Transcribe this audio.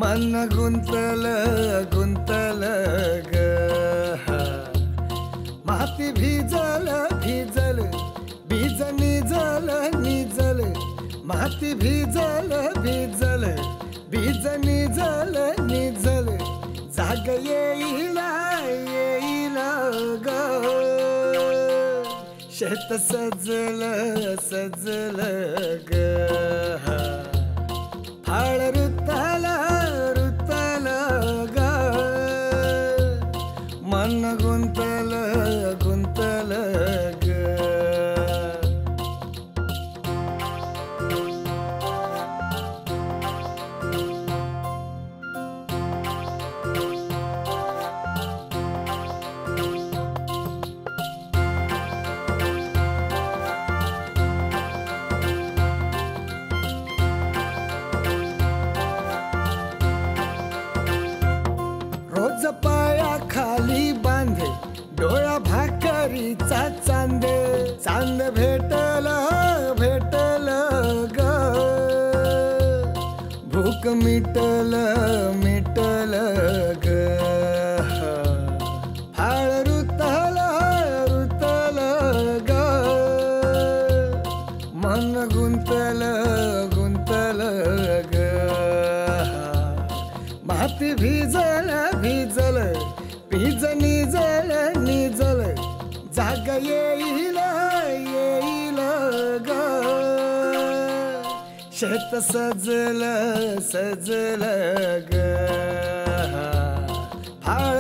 मन गुंतल गुंतल ग माती भिजल भिजल बीज निजल निजल माती भिजल भिजल बीज निजल निजल जाग येईल येईल ग शेत सजल सजल ग फाळ रुतल रुतल ग मन गुंतल गुंतल ग रोज पाया खाली बांधे डोळा भाकरीचा चांद चांद भेटल भेटल ग भूक मिटल मिटल ग फाळ रुतल रुतल ग मन गुंतल गुंतल ग माती भिजल भिजल बीज निजल निजल जाग येईल येईल ग शेत सजल सजल ग फाळ